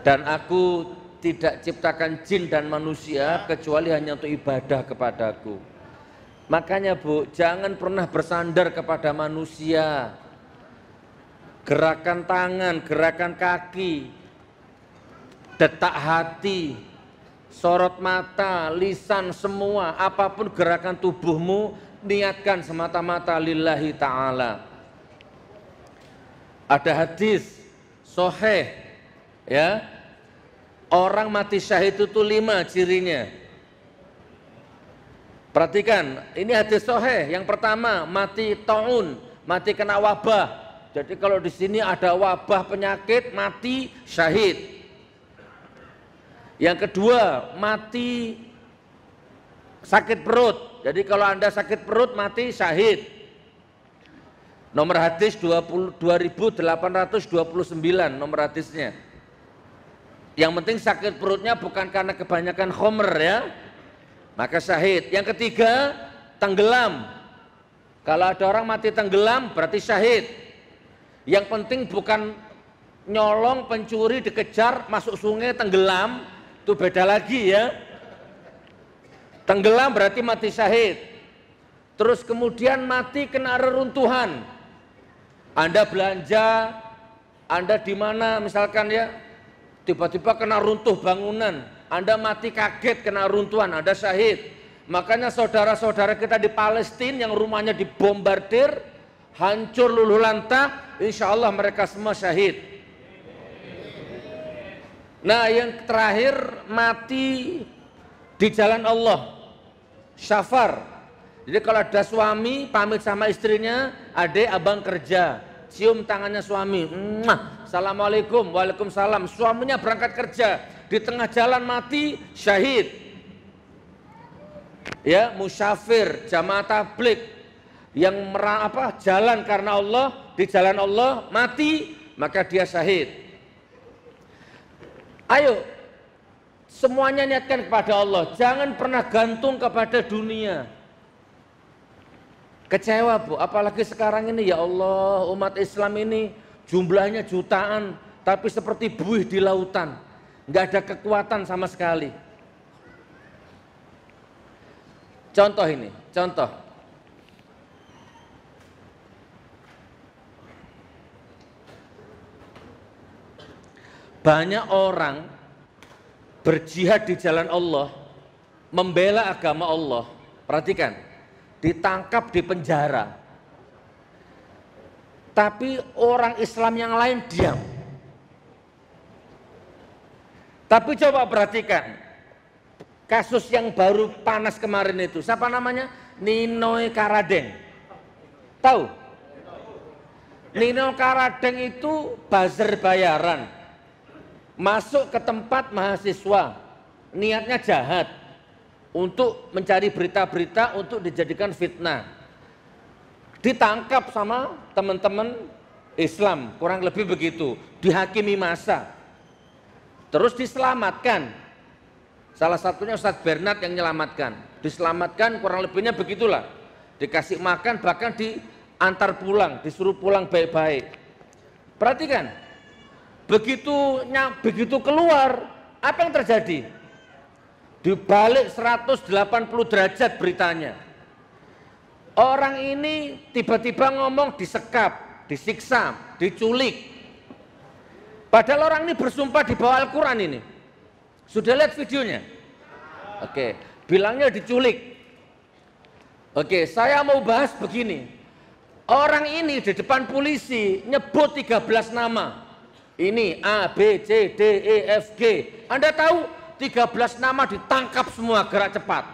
Dan aku tidak ciptakan jin dan manusia kecuali hanya untuk ibadah kepadaku. Makanya Bu, jangan pernah bersandar kepada manusia. Gerakan tangan, gerakan kaki, detak hati, sorot mata, lisan, semua, apapun gerakan tubuhmu, niatkan semata-mata lillahi ta'ala. Ada hadis sahih, ya, orang mati syahid itu 5 cirinya. Perhatikan, ini hadis sahih. Yang pertama, mati taun, mati kena wabah. Jadi kalau di sini ada wabah penyakit, mati syahid. Yang kedua, mati sakit perut. Jadi kalau Anda sakit perut, mati syahid. Nomor hadis 22.829 nomor hadisnya. Yang penting sakit perutnya bukan karena kebanyakan khomer, ya, maka syahid. Yang ketiga, tenggelam. Kalau ada orang mati tenggelam berarti syahid. Yang penting bukan nyolong, pencuri, dikejar, masuk sungai, tenggelam, itu beda lagi, ya. Tenggelam berarti mati syahid. Terus kemudian mati kena reruntuhan. Anda belanja, Anda di mana misalkan, ya, tiba-tiba kena runtuh bangunan, Anda mati kaget kena runtuhan, Anda syahid. Makanya saudara-saudara kita di Palestina yang rumahnya dibombardir, hancur luluh lantah, insya Allah mereka semua syahid. Nah, yang terakhir mati di jalan Allah, syafar. Jadi kalau ada suami pamit sama istrinya, adek abang kerja, cium tangannya suami, assalamualaikum, waalaikumsalam, suaminya berangkat kerja, di tengah jalan mati, syahid. Ya, musyafir, jamaah tabligh yang jalan karena Allah, di jalan Allah mati, maka dia syahid. Ayo, semuanya niatkan kepada Allah, jangan pernah gantung kepada dunia. Kecewa Bu, apalagi sekarang ini, ya Allah, umat Islam ini jumlahnya jutaan, tapi seperti buih di lautan, nggak ada kekuatan sama sekali. Contoh ini, contoh. Banyak orang berjihad di jalan Allah, membela agama Allah. Perhatikan, ditangkap di penjara, tapi orang Islam yang lain diam. Tapi coba perhatikan kasus yang baru panas kemarin itu, siapa namanya? Ninoy Karadeng. Tahu? Ninoy Karadeng itu buzzer bayaran, masuk ke tempat mahasiswa, niatnya jahat, untuk mencari berita-berita untuk dijadikan fitnah. Ditangkap sama teman-teman Islam, kurang lebih begitu, dihakimi massa, terus diselamatkan. Salah satunya Ustadz Bernard yang menyelamatkan, diselamatkan, kurang lebihnya begitulah, dikasih makan, bahkan diantar pulang, disuruh pulang baik-baik. Perhatikan, begitu keluar, apa yang terjadi? Dibalik 180 derajat beritanya. Orang ini tiba-tiba ngomong disekap, disiksa, diculik. Padahal orang ini bersumpah di bawah Al-Quran ini. Sudah lihat videonya? Oke, bilangnya diculik. Oke, saya mau bahas begini. Orang ini di depan polisi nyebut 13 nama. Ini A, B, C, D, E, F, G. Anda tahu 13 nama ditangkap semua gerak cepat.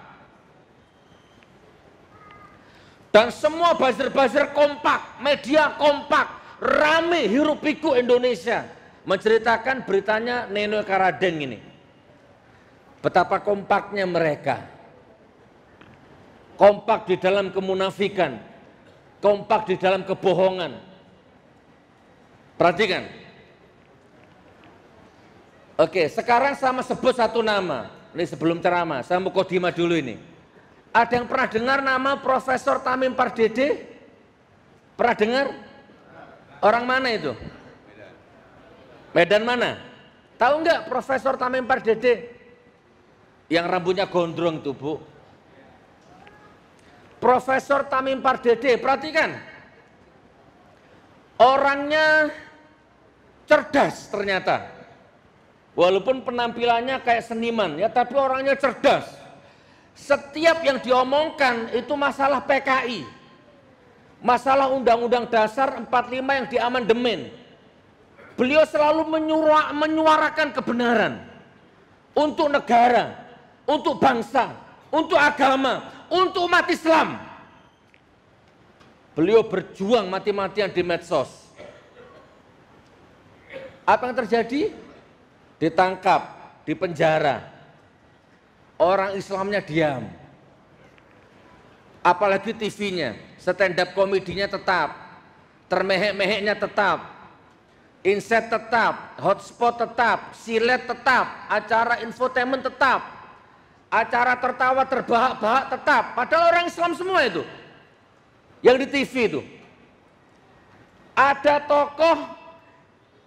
Dan semua buzzer-buzzer kompak, media kompak, rame hiruk pikuk Indonesia menceritakan beritanya Ninoy Karadeng ini. Betapa kompaknya mereka. Kompak di dalam kemunafikan, kompak di dalam kebohongan. Perhatikan. Oke, sekarang sama sebut satu nama. Ini sebelum ceramah, saya mau kodimah dulu ini. Ada yang pernah dengar nama Profesor Tamim Pardede? Pernah dengar? Orang mana itu? Medan mana? Tahu nggak Profesor Tamim Pardede? Yang rambutnya gondrong tuh, Bu. Profesor Tamim Pardede, perhatikan. Orangnya cerdas ternyata. Walaupun penampilannya kayak seniman ya, tapi orangnya cerdas. Setiap yang diomongkan itu masalah PKI. Masalah Undang-Undang Dasar 45 yang diamandemen. Beliau selalu menyuarakan kebenaran untuk negara, untuk bangsa, untuk agama, untuk umat Islam. Beliau berjuang mati-matian di medsos. Apa yang terjadi? Ditangkap, dipenjara. Orang Islamnya diam. Apalagi TV-nya, stand up komedinya tetap, termehek-meheknya tetap, inset tetap, hotspot tetap, silet tetap, acara infotainment tetap, acara tertawa terbahak-bahak tetap. Padahal orang Islam semua itu yang di TV itu. Ada tokoh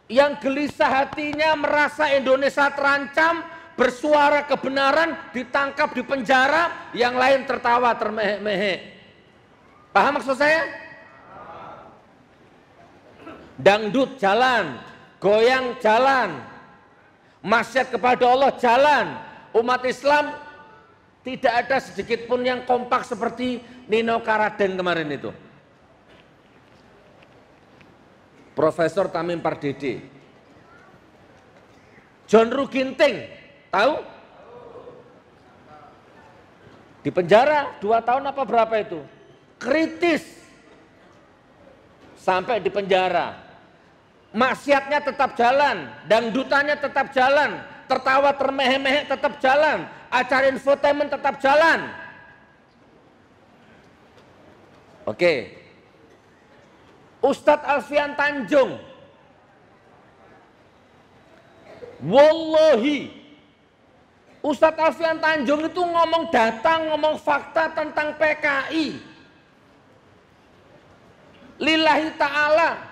yang gelisah hatinya merasa Indonesia terancam, bersuara kebenaran, ditangkap di penjara, yang lain tertawa termehek-mehek. Paham maksud saya? Dangdut jalan, goyang jalan, maksiat kepada Allah jalan. Umat Islam tidak ada sedikit pun yang kompak seperti Nino Karaden kemarin itu. Profesor Tamim Pardede. John Ruh Ginting, tahu? Di penjara 2 tahun apa berapa itu? Kritis. Sampai di penjara. Maksiatnya tetap jalan, dangdutannya tetap jalan, tertawa termehek-mehek tetap jalan, acara infotainment tetap jalan. Oke. Ustadz Alfian Tanjung, wallahi Ustadz Alfian Tanjung itu ngomong data, ngomong fakta tentang PKI. Lillahi ta'ala.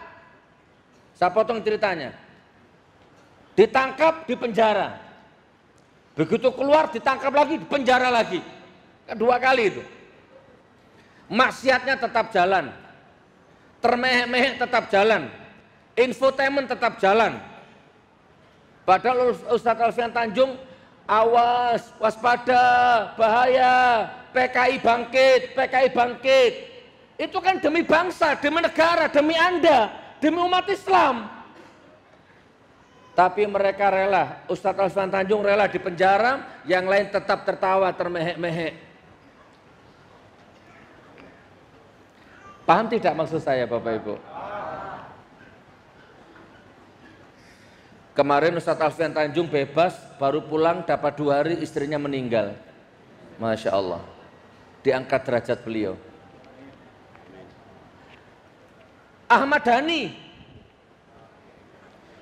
Saya potong ceritanya. Ditangkap di penjara. Begitu keluar ditangkap lagi, di penjara lagi. 2 kali itu. Maksiatnya tetap jalan. Termehek-mehek tetap jalan, infotainment tetap jalan. Padahal Ustadz Alfian Tanjung, awas, waspada, bahaya, PKI bangkit, PKI bangkit. Itu kan demi bangsa, demi negara, demi Anda, demi umat Islam. Tapi mereka rela, Ustadz Alfian Tanjung rela di penjara, yang lain tetap tertawa, termehek-mehek. Paham tidak maksud saya Bapak Ibu? Kemarin Ustadz Alfian Tanjung bebas, baru pulang dapat 2 hari istrinya meninggal. Masya Allah. Diangkat derajat beliau. Ahmad Dhani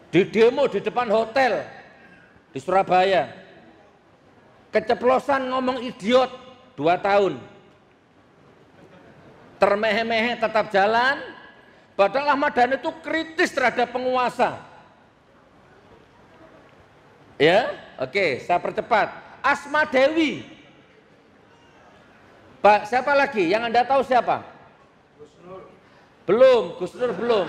di demo di depan hotel di Surabaya. Keceplosan ngomong idiot 2 tahun. Termehek-mehek tetap jalan, padahal Ahmad Dhani itu kritis terhadap penguasa. Ya, oke, saya percepat. Asma Dewi. Pak, siapa lagi? Yang Anda tahu siapa? Gus Nur. Belum, Gus Nur belum.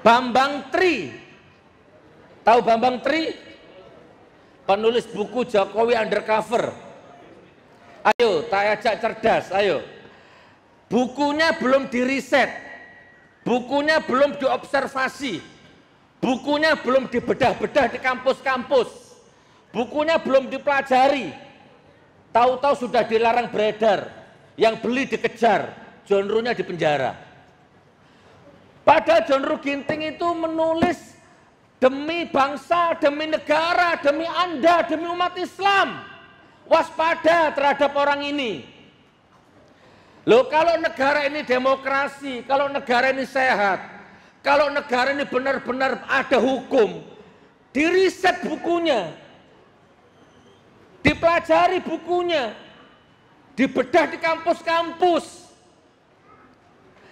Bambang Tri. Tahu Bambang Tri? Penulis buku Jokowi Undercover. Ayo, tak ajak cerdas, ayo. Bukunya belum diriset, bukunya belum diobservasi, bukunya belum dibedah-bedah di kampus-kampus, bukunya belum dipelajari. Tahu-tahu sudah dilarang beredar, yang beli dikejar, John Ruh-nya di penjara. Padahal John Ruh Ginting itu menulis demi bangsa, demi negara, demi Anda, demi umat Islam. Waspada terhadap orang ini. Loh, kalau negara ini demokrasi, kalau negara ini sehat, kalau negara ini benar-benar ada hukum, diriset bukunya, dipelajari bukunya, dibedah di kampus-kampus.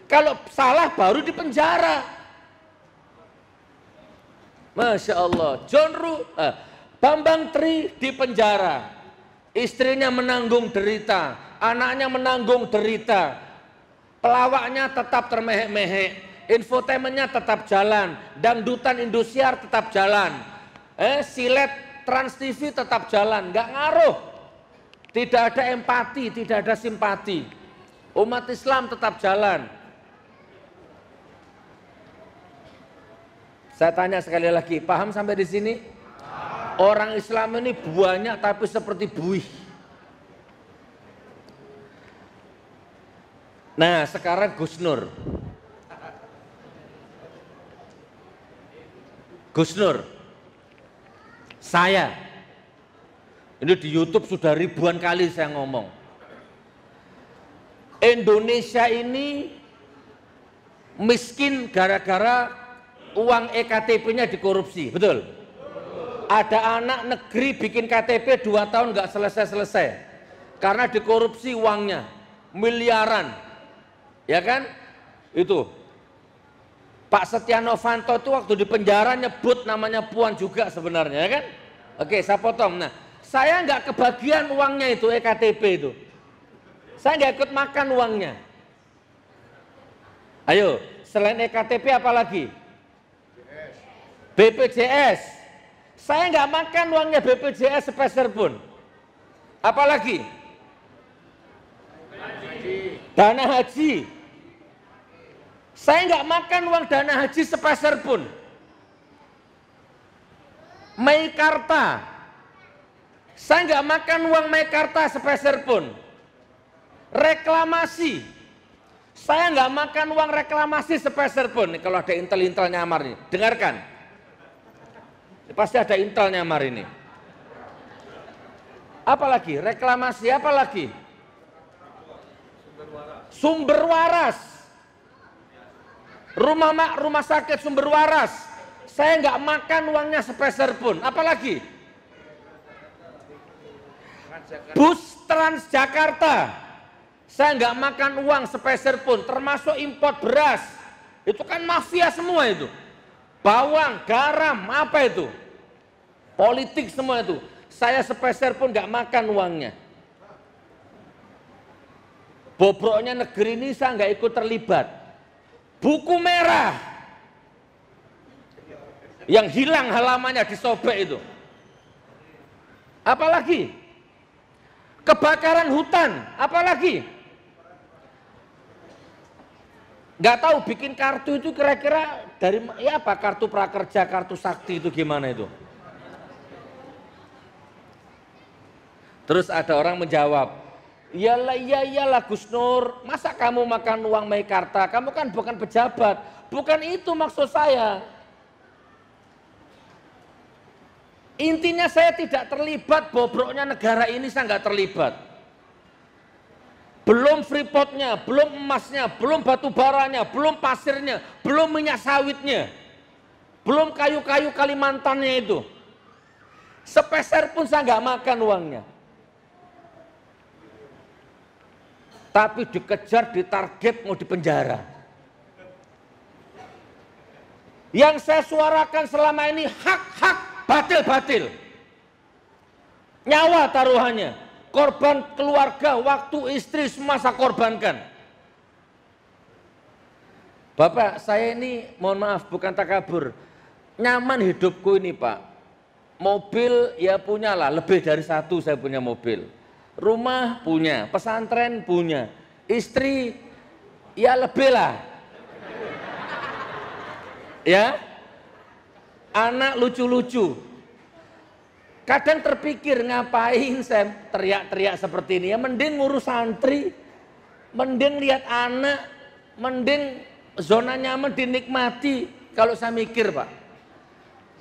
Kalau salah baru dipenjara. Masya Allah. Bambang Tri di penjara, istrinya menanggung derita, anaknya menanggung derita, pelawaknya tetap termehek-mehek, infotainmentnya tetap jalan, dangdutan Indosiar tetap jalan, silet Trans TV tetap jalan, nggak ngaruh. Tidak ada empati, tidak ada simpati. Umat Islam tetap jalan. Saya tanya sekali lagi, paham sampai di sini? Orang Islam ini banyak tapi seperti buih. Nah, sekarang Gus Nur. Gus Nur, saya, ini di YouTube sudah ribuan kali saya ngomong. Indonesia ini miskin gara-gara uang EKTP-nya dikorupsi, betul? Ada anak negeri bikin KTP 2 tahun nggak selesai-selesai karena dikorupsi uangnya miliaran, ya kan? Itu Pak Setia Novanto itu waktu di penjara nyebut namanya Puan juga sebenarnya, ya kan? Oke, saya potong. Nah, saya nggak kebagian uangnya itu EKTP itu, saya nggak ikut makan uangnya. Ayo, selain EKTP apa lagi? BPJS. Saya nggak makan uangnya BPJS sepeser pun. Apalagi? Dana haji. Saya nggak makan uang dana haji sepeser pun. Meikarta. Saya nggak makan uang Meikarta sepeser pun. Reklamasi. Saya nggak makan uang reklamasi sepeser pun. Nih, kalau ada intel-intel nyamar nih, dengarkan. Pasti ada intel nyamar ini. Apalagi? Reklamasi, apalagi? Sumber waras. Rumah sakit sumber waras. Saya nggak makan uangnya sepeser pun. Apalagi? Bus Transjakarta. Saya nggak makan uang sepeser pun, termasuk impor beras. Itu kan mafia semua itu. Bawang, garam, apa itu? Politik semua itu. Saya sepeser pun nggak makan uangnya. Bobroknya negeri ini saya nggak ikut terlibat. Buku merah yang hilang halamannya disobek itu. Apalagi? Kebakaran hutan, apalagi? Nggak tahu bikin kartu itu kira-kira dari ya apa, kartu prakerja, kartu sakti itu gimana itu? Terus ada orang menjawab, iyalah Gus Nur, masa kamu makan uang Meikarta, kamu kan bukan pejabat. Bukan itu maksud saya. Intinya saya tidak terlibat bobroknya negara ini, saya nggak terlibat. Belum freeport-nya, belum emasnya, belum batu baranya, belum pasirnya, belum minyak sawitnya, belum kayu-kayu Kalimantannya itu. Sepeser pun saya nggak makan uangnya. Tapi dikejar, ditarget, mau dipenjara. Yang saya suarakan selama ini hak-hak, batil-batil. Nyawa taruhannya. Korban keluarga, waktu, istri, semua saya korbankan. Bapak, saya ini mohon maaf bukan takabur. Nyaman hidupku ini Pak. Mobil ya punyalah, lebih dari 1 saya punya mobil. Rumah punya, pesantren punya. Istri ya lebih lah. Ya. Anak lucu-lucu. Kadang terpikir ngapain saya teriak-teriak seperti ini, ya mending ngurus santri, mending lihat anak, mending zona nyaman dinikmati kalau saya mikir Pak.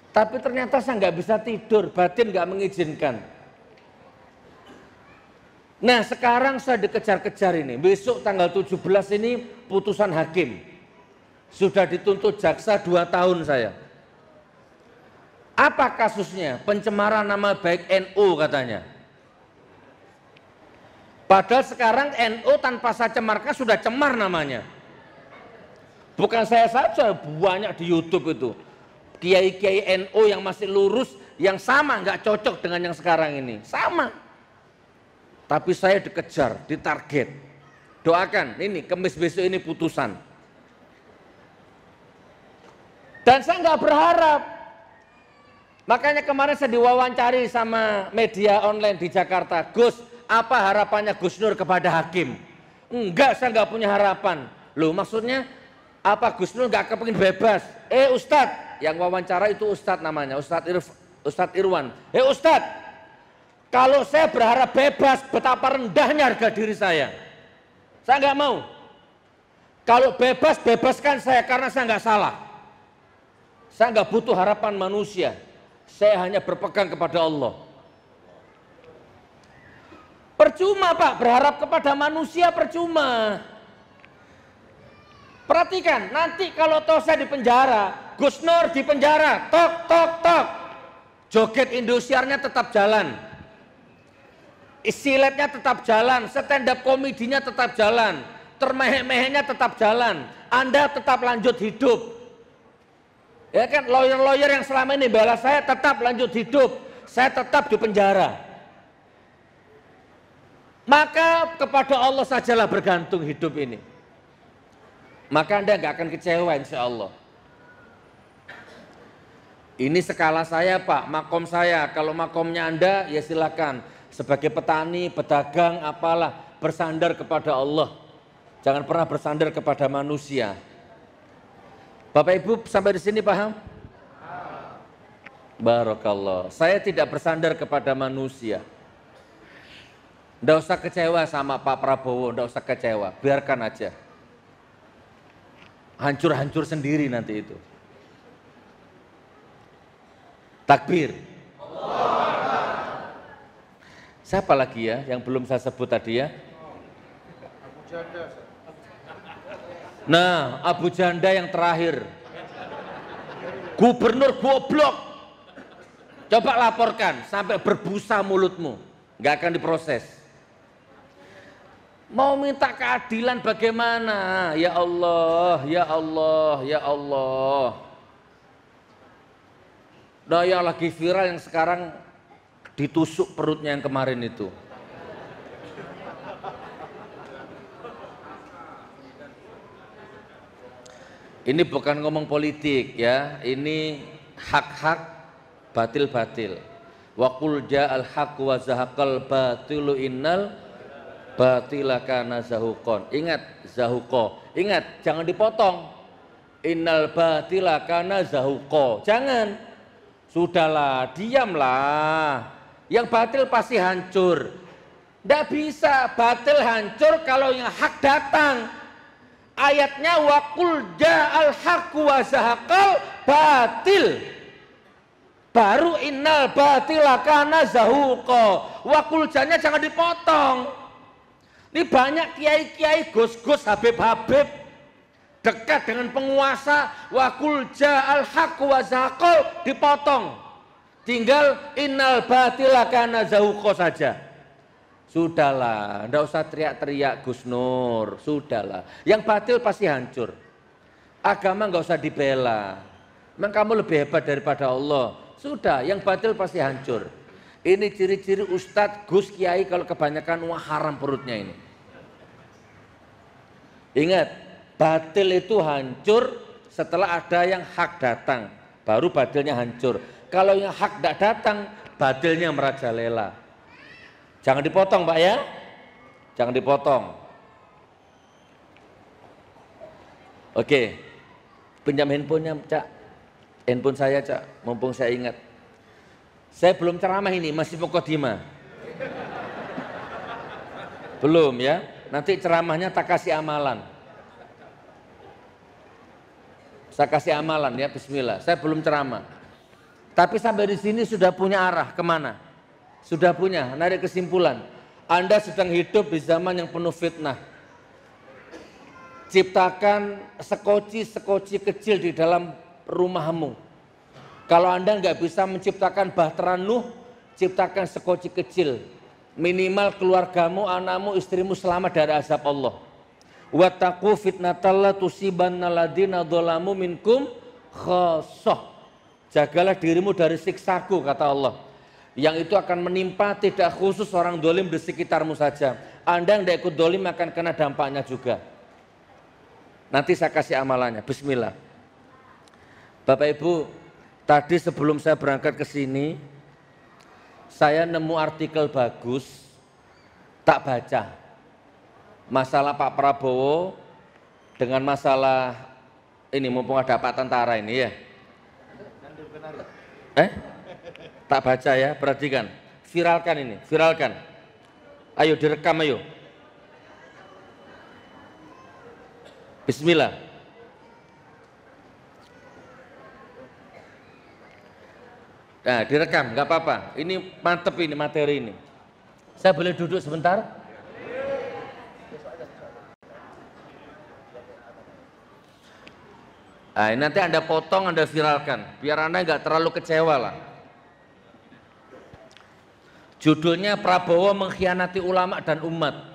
Tapi ternyata saya nggak bisa tidur, batin nggak mengizinkan. Nah sekarang saya dikejar-kejar ini, besok tanggal 17 ini putusan hakim. Sudah dituntut jaksa 2 tahun saya. Apa kasusnya? Pencemaran nama baik NU katanya. Padahal sekarang NU tanpa saya cemarkan sudah cemar namanya. Bukan saya saja, banyak di YouTube itu. kiai-kiai NU yang masih lurus, yang sama nggak cocok dengan yang sekarang ini, sama. Tapi saya dikejar, ditarget. Doakan, ini Kamis besok ini putusan. Dan saya nggak berharap. Makanya kemarin saya diwawancari sama media online di Jakarta, Gus, apa harapannya Gus Nur kepada hakim? Enggak, saya nggak punya harapan. Loh, maksudnya apa Gus Nur nggak kepengin bebas? Ustadz, yang wawancara itu Ustadz namanya, Ustadz Irwan. Ustadz, kalau saya berharap bebas, betapa rendahnya harga diri saya. Saya nggak mau. Kalau bebas, bebaskan saya karena saya nggak salah. Saya nggak butuh harapan manusia. Saya hanya berpegang kepada Allah. Percuma Pak, berharap kepada manusia percuma. Perhatikan, nanti kalau toh saya di penjara, Gus Nur di penjara, tok tok tok, joget Indosiarnya tetap jalan, siletnya tetap jalan, stand up komedinya tetap jalan, termehek-meheknya tetap jalan, Anda tetap lanjut hidup. Ya kan, lawyer-lawyer yang selama ini bela saya tetap lanjut hidup, saya tetap di penjara. Maka kepada Allah sajalah bergantung hidup ini. Maka Anda nggak akan kecewa insya Allah. Ini skala saya Pak, makom saya. Kalau makomnya Anda ya silakan. Sebagai petani, pedagang, apalah, bersandar kepada Allah. Jangan pernah bersandar kepada manusia. Bapak Ibu sampai di sini paham? Barakallah. Saya tidak bersandar kepada manusia. Nggak usah kecewa sama Pak Prabowo, nggak usah kecewa, biarkan aja. Hancur-hancur sendiri nanti itu. Takbir. Siapa lagi ya yang belum saya sebut tadi ya? Nah, Abu Janda yang terakhir. Gubernur goblok. Coba laporkan sampai berbusa mulutmu, nggak akan diproses. Mau minta keadilan bagaimana? Ya Allah, ya Allah, ya Allah. Nah, yang lagi viral yang sekarang ditusuk perutnya yang kemarin itu. Ini bukan ngomong politik ya, ini hak-hak, batil-batil. Wa qul ja'al haqq wa zahaqal batilu innal batila kana zahuqon. Ingat zahuqo, ingat jangan dipotong. Innal batila kana zahuqo. Jangan. Sudahlah, diamlah. Yang batil pasti hancur. Tidak bisa batil hancur kalau yang hak datang. Ayatnya waqul ja'al haqqu wa zahaqal batil. Baru innal batila kana zahuqa. Waqul ja'nya jangan dipotong. Ini banyak kiai-kiai, gus-gus, habib-habib dekat dengan penguasa. Waqul ja'al haqqu wa zahaqal dipotong. Tinggal innal batila kana zahuqa saja. Sudahlah, ndak usah teriak-teriak Gus Nur, sudahlah. Yang batil pasti hancur. Agama nggak usah dibela. Memang kamu lebih hebat daripada Allah. Sudah, yang batil pasti hancur. Ini ciri-ciri Ustadz, Gus, Kiai kalau kebanyakan wah haram perutnya ini. Ingat, batil itu hancur setelah ada yang hak datang. Baru batilnya hancur. Kalau yang hak tidak datang, batilnya merajalela. Jangan dipotong Pak ya, jangan dipotong. Oke, pinjam handphonenya Cak, handphone saya Cak, mumpung saya ingat. Saya belum ceramah ini, masih mukadimah. Belum ya, nanti ceramahnya tak kasih amalan. Saya kasih amalan ya, bismillah. Saya belum ceramah. Tapi sampai di sini sudah punya arah kemana? Sudah punya, narik kesimpulan. Anda sedang hidup di zaman yang penuh fitnah. Ciptakan sekoci-sekoci kecil di dalam rumahmu. Kalau Anda nggak bisa menciptakan bahtera Nuh, ciptakan sekoci kecil. Minimal keluargamu, anakmu, istrimu selamat dari azab Allah. Wattaqu fitnatal la tusibanna alladziina dzalamu minkum khassah. Jagalah dirimu dari siksaku, kata Allah. Yang itu akan menimpa tidak khusus orang dolim di sekitarmu saja. Anda yang tidak ikut dolim akan kena dampaknya juga. Nanti saya kasih amalannya. Bismillah. Bapak Ibu, tadi sebelum saya berangkat ke sini, saya nemu artikel bagus, tak baca. Masalah Pak Prabowo dengan masalah ini, mumpung ada Pak Tentara ini ya. Tak baca ya, perhatikan. Viralkan ini, viralkan. Ayo direkam ayo. Bismillah. Nah, direkam, nggak apa-apa. Ini mantep ini materi ini. Saya boleh duduk sebentar? Nah, nanti Anda potong, Anda viralkan, biar Anda nggak terlalu kecewa lah. Judulnya Prabowo mengkhianati ulama dan umat.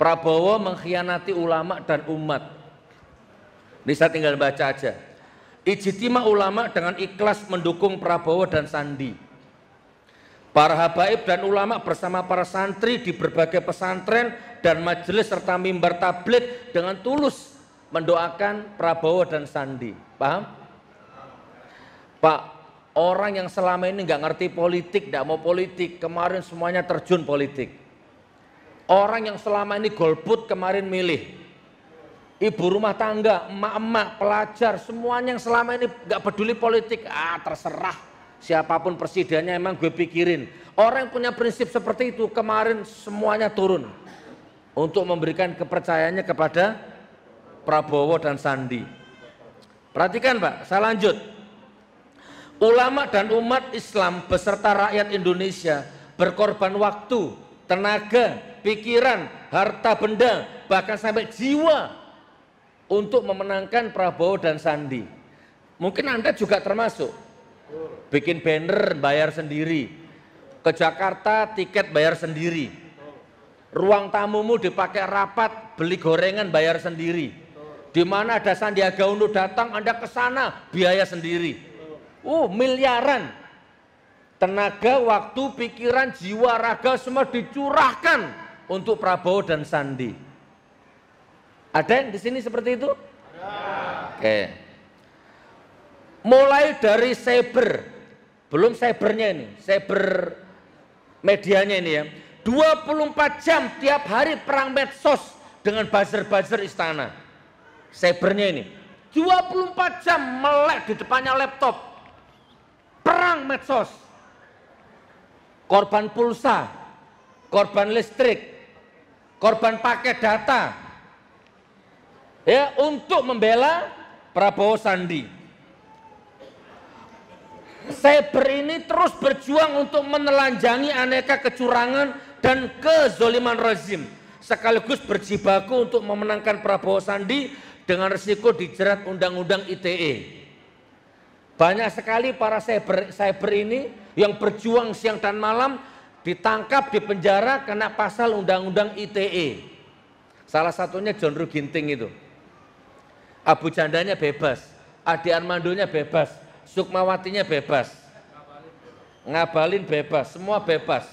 Prabowo mengkhianati ulama dan umat. Ini saya tinggal baca aja. Ijtima ulama dengan ikhlas mendukung Prabowo dan Sandi. Para habaib dan ulama bersama para santri di berbagai pesantren dan majelis serta mimbar tabligh dengan tulus mendoakan Prabowo dan Sandi. Paham? Pak, orang yang selama ini nggak ngerti politik, nggak mau politik, kemarin semuanya terjun politik. Orang yang selama ini golput kemarin milih. Ibu rumah tangga, emak-emak, pelajar, semuanya yang selama ini nggak peduli politik, terserah siapapun presidennya, emang gue pikirin. Orang yang punya prinsip seperti itu kemarin semuanya turun untuk memberikan kepercayaannya kepada Prabowo dan Sandi. Perhatikan Pak, saya lanjut. Ulama dan umat Islam beserta rakyat Indonesia berkorban waktu, tenaga, pikiran, harta benda, bahkan sampai jiwa untuk memenangkan Prabowo dan Sandi. Mungkin Anda juga termasuk. Bikin banner bayar sendiri, ke Jakarta tiket bayar sendiri, ruang tamumu dipakai rapat, beli gorengan bayar sendiri. Di mana ada Sandiaga Uno datang, Anda ke sana biaya sendiri. Miliaran. Tenaga, waktu, pikiran, jiwa, raga semua dicurahkan untuk Prabowo dan Sandi. Ada yang di sini seperti itu? Oke. Mulai dari cyber, belum cybernya ini, cyber medianya ini ya. 24 jam tiap hari perang medsos dengan buzzer-buzzer istana. Cybernya ini 24 jam melek di depannya laptop, perang medsos, korban pulsa, korban listrik, korban paket data ya, untuk membela Prabowo Sandi. Cyber ini terus berjuang untuk menelanjangi aneka kecurangan dan kezoliman rezim, sekaligus berjibaku untuk memenangkan Prabowo Sandi dengan risiko dijerat undang-undang ITE. Banyak sekali para cyber ini yang berjuang siang dan malam ditangkap, dipenjara, kena pasal undang-undang ITE. Salah satunya John Ruh Ginting itu. Abu Jandanya bebas, Ade Armandonya bebas, Sukmawatinya bebas, Ngabalin bebas, semua bebas.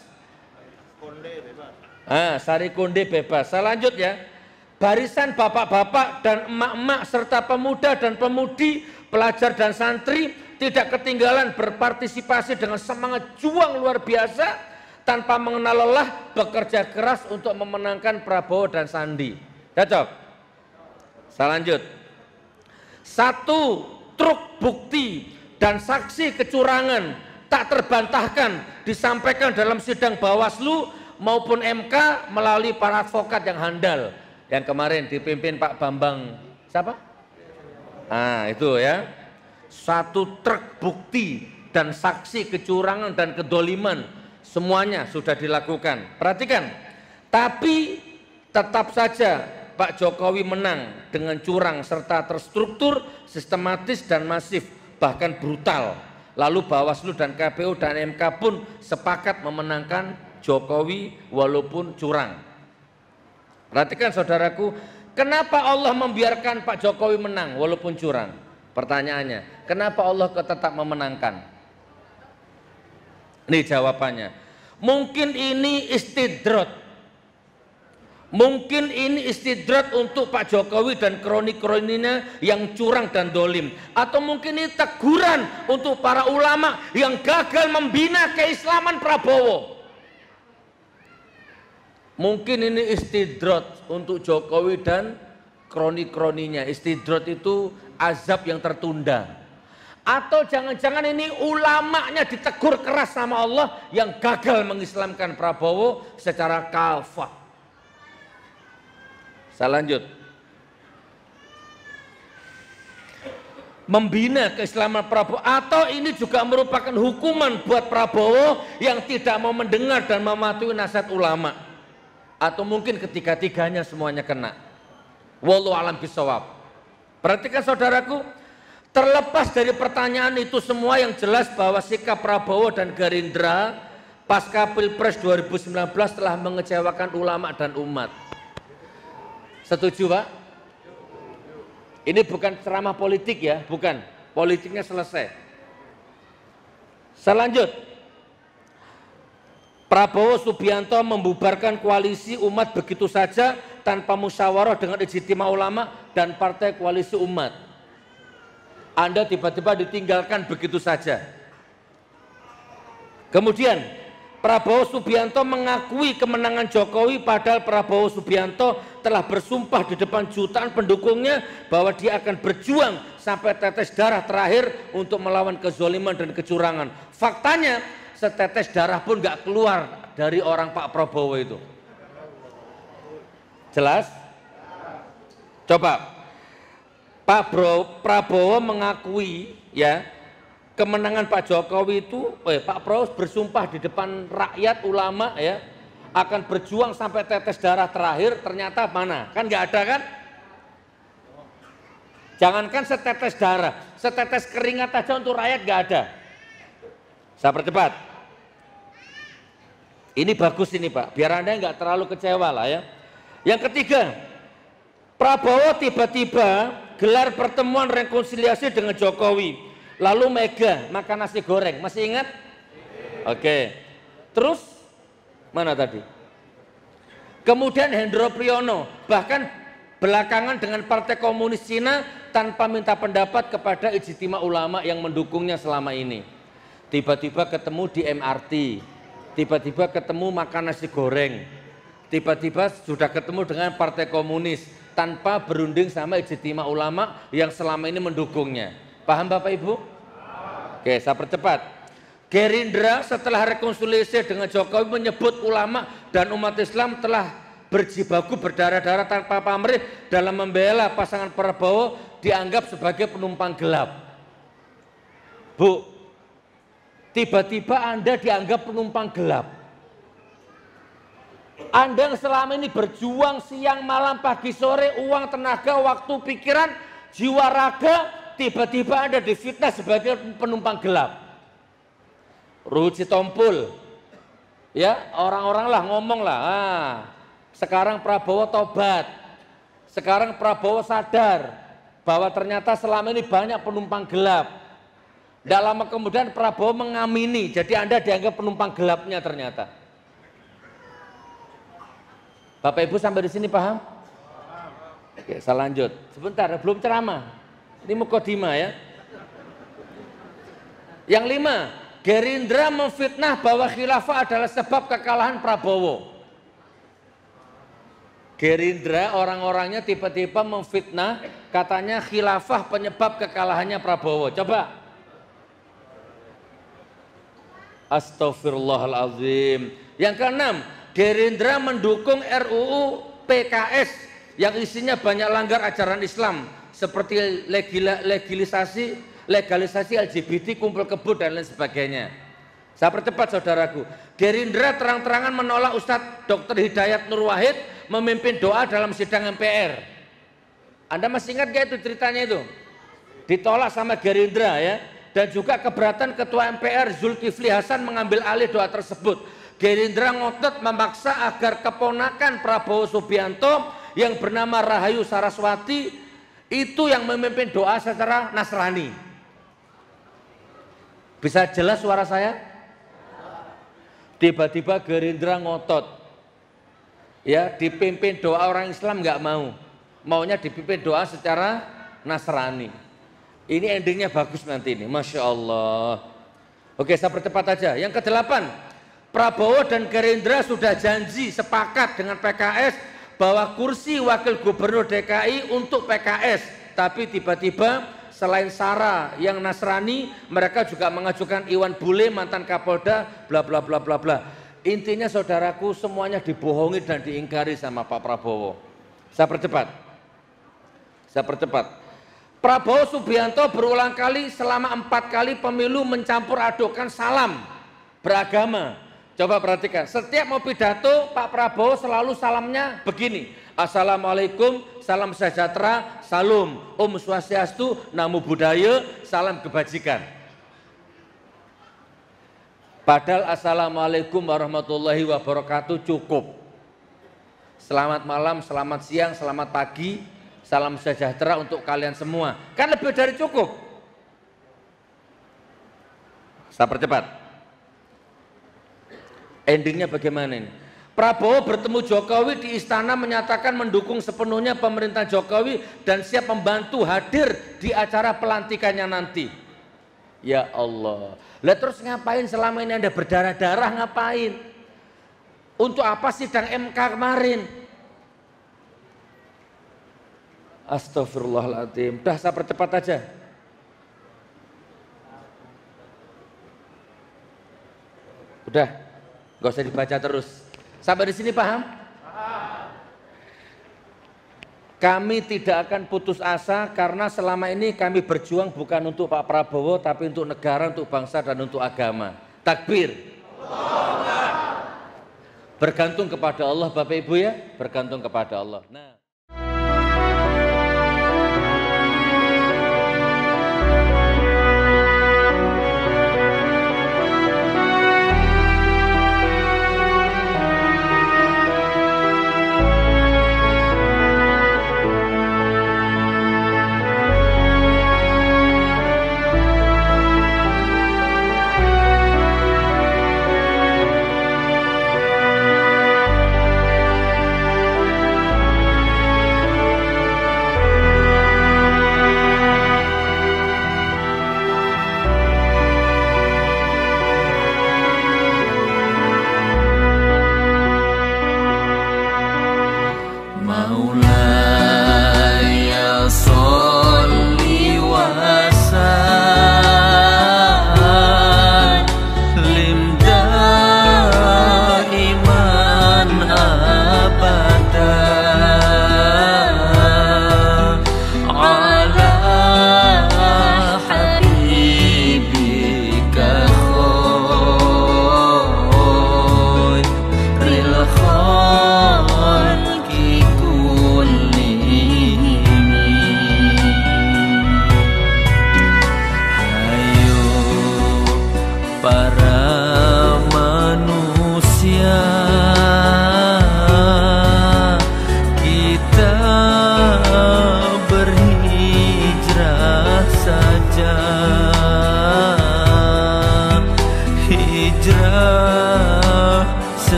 Sari Konde bebas. Saya lanjut ya. Barisan bapak-bapak dan emak-emak serta pemuda dan pemudi, pelajar dan santri tidak ketinggalan berpartisipasi dengan semangat juang luar biasa tanpa mengenal lelah, bekerja keras untuk memenangkan Prabowo dan Sandi. Cocok? Saya lanjut. 1 truk bukti dan saksi kecurangan tak terbantahkan disampaikan dalam sidang Bawaslu maupun MK melalui para advokat yang handal. Yang kemarin dipimpin Pak Bambang, siapa? Itu ya. 1 truk bukti dan saksi kecurangan dan kedoliman semuanya sudah dilakukan. Perhatikan, tapi tetap saja Pak Jokowi menang dengan curang serta terstruktur, sistematis dan masif, bahkan brutal. Lalu Bawaslu dan KPU dan MK pun sepakat memenangkan Jokowi walaupun curang. Perhatikan saudaraku, kenapa Allah membiarkan Pak Jokowi menang walaupun curang? Pertanyaannya, kenapa Allah kok tetap memenangkan? Nih jawabannya. Mungkin ini istidrat. Mungkin ini istidrat untuk Pak Jokowi dan kroni-kroninya yang curang dan dolim. Atau mungkin ini teguran untuk para ulama yang gagal membina keislaman Prabowo. Mungkin ini istidrat untuk Jokowi dan kroni-kroninya. Istidrat itu azab yang tertunda. Atau jangan-jangan ini ulamanya ditegur keras sama Allah yang gagal mengislamkan Prabowo secara kafah. Saya lanjut. Membina keislaman Prabowo, atau ini juga merupakan hukuman buat Prabowo yang tidak mau mendengar dan mematuhi nasihat ulama. Atau mungkin ketiga-tiganya semuanya kena. Wallahu a'lam bishawab. Perhatikan saudaraku, terlepas dari pertanyaan itu semua, yang jelas bahwa sikap Prabowo dan Gerindra pasca Pilpres 2019 telah mengecewakan ulama dan umat. Setuju Pak? Ini bukan ceramah politik ya, bukan. Politiknya selesai. Selanjut, Prabowo Subianto membubarkan koalisi umat begitu saja tanpa musyawarah dengan ijtima ulama dan partai koalisi umat. Anda tiba-tiba ditinggalkan begitu saja. Kemudian Prabowo Subianto mengakui kemenangan Jokowi, padahal Prabowo Subianto telah bersumpah di depan jutaan pendukungnya bahwa dia akan berjuang sampai tetes darah terakhir untuk melawan kezaliman dan kecurangan. Faktanya setetes darah pun gak keluar dari orang Pak Prabowo itu. Jelas? Coba Pak Prabowo mengakui ya kemenangan Pak Jokowi itu, Pak Prabowo bersumpah di depan rakyat ulama ya akan berjuang sampai tetes darah terakhir, ternyata mana? Kan nggak ada kan? Jangankan setetes darah, setetes keringat aja untuk rakyat nggak ada. Saya percepat. Ini bagus ini Pak, biar Anda nggak terlalu kecewa lah ya. Yang ketiga, Prabowo tiba-tiba gelar pertemuan rekonsiliasi dengan Jokowi. Lalu Mega makan nasi goreng, masih ingat? Oke. Terus mana tadi? Kemudian Hendro Priyono bahkan belakangan dengan Partai Komunis Cina tanpa minta pendapat kepada ijtima ulama yang mendukungnya selama ini. Tiba-tiba ketemu di MRT, tiba-tiba ketemu makan nasi goreng, tiba-tiba sudah ketemu dengan Partai Komunis tanpa berunding sama ijtima ulama yang selama ini mendukungnya. Paham Bapak Ibu? Oke, saya percepat. Gerindra setelah rekonsiliasi dengan Jokowi menyebut ulama dan umat Islam telah berjibaku berdarah-darah tanpa pamrih dalam membela pasangan Prabowo dianggap sebagai penumpang gelap. Bu, tiba-tiba Anda dianggap penumpang gelap. Anda yang selama ini berjuang siang, malam, pagi, sore, uang, tenaga, waktu, pikiran, jiwa, raga, tiba-tiba Anda difitnah sebagai penumpang gelap. Ruhut Sitompul, ya orang-orang lah ngomong lah, sekarang Prabowo tobat, sekarang Prabowo sadar bahwa ternyata selama ini banyak penumpang gelap. Tidak lama kemudian Prabowo mengamini, jadi Anda dianggap penumpang gelapnya ternyata. Bapak Ibu sampai di sini paham? Oke, saya lanjut. Sebentar, belum ceramah. Ini mukadimah ya. Yang 5, Gerindra memfitnah bahwa khilafah adalah sebab kekalahan Prabowo. Gerindra orang-orangnya tiba-tiba memfitnah katanya khilafah penyebab kekalahannya Prabowo. Coba. Astaghfirullahaladzim. Yang ke-6, Gerindra mendukung RUU PKS yang isinya banyak langgar ajaran Islam seperti legalisasi LGBT, kumpul kebo dan lain sebagainya. Saya percepat saudaraku. Gerindra terang-terangan menolak Ustadz Dr. Hidayat Nur Wahid memimpin doa dalam sidang MPR. Anda masih ingat gak itu ceritanya itu? Ditolak sama Gerindra ya. Dan juga keberatan Ketua MPR Zulkifli Hasan mengambil alih doa tersebut. Gerindra ngotot memaksa agar keponakan Prabowo Subianto yang bernama Rahayu Saraswati Itu yang memimpin doa secara Nasrani. Bisa jelas suara saya? Tiba-tiba Gerindra ngotot. Ya, dipimpin doa orang Islam nggak mau. Maunya dipimpin doa secara Nasrani. Ini endingnya bagus nanti ini, Masya Allah. Oke, saya percepat aja. Yang ke-8, Prabowo dan Gerindra sudah janji sepakat dengan PKS bahwa kursi wakil gubernur DKI untuk PKS. Tapi tiba-tiba selain Sarah yang Nasrani, mereka juga mengajukan Iwan Bule mantan Kapolda, bla bla bla bla bla. Intinya saudaraku semuanya dibohongi dan diingkari sama Pak Prabowo. Saya percepat. Prabowo Subianto berulang kali selama 4 kali pemilu mencampur adukan salam beragama. Coba perhatikan, setiap mau pidato Pak Prabowo selalu salamnya begini. Assalamualaikum, salam sejahtera, salam, Om Swastiastu, Namo Buddhaya, salam kebajikan. Padahal Assalamualaikum warahmatullahi wabarakatuh cukup. Selamat malam, selamat siang, selamat pagi, salam sejahtera untuk kalian semua. Kan lebih dari cukup. Saya percepat. Endingnya bagaimana ini? Prabowo bertemu Jokowi di istana menyatakan mendukung sepenuhnya pemerintah Jokowi dan siap membantu hadir di acara pelantikannya nanti. Ya Allah. Lah terus ngapain selama ini Anda berdarah-darah ngapain? Untuk apa sidang MK kemarin? Astagfirullahaladzim. Udah saya percepat aja. Udah, gak usah dibaca terus. Sampai di sini paham? Kami tidak akan putus asa karena selama ini kami berjuang bukan untuk Pak Prabowo tapi untuk negara, untuk bangsa dan untuk agama. Takbir. Bergantung kepada Allah Bapak Ibu ya, bergantung kepada Allah. Nah.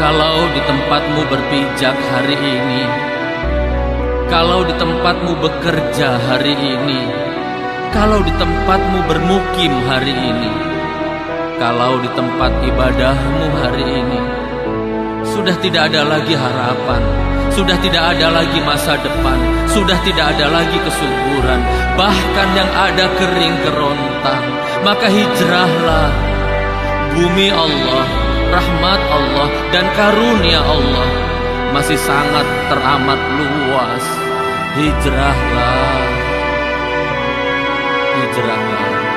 Kalau di tempatmu berpijak hari ini, kalau di tempatmu bekerja hari ini, kalau di tempatmu bermukim hari ini, kalau di tempat ibadahmu hari ini sudah tidak ada lagi harapan, sudah tidak ada lagi masa depan, sudah tidak ada lagi kesuburan, bahkan yang ada kering kerontang, maka hijrahlah. Bumi Allah, rahmat Allah, dan karunia Allah masih sangat teramat luas. Hijrahlah, hijrahlah.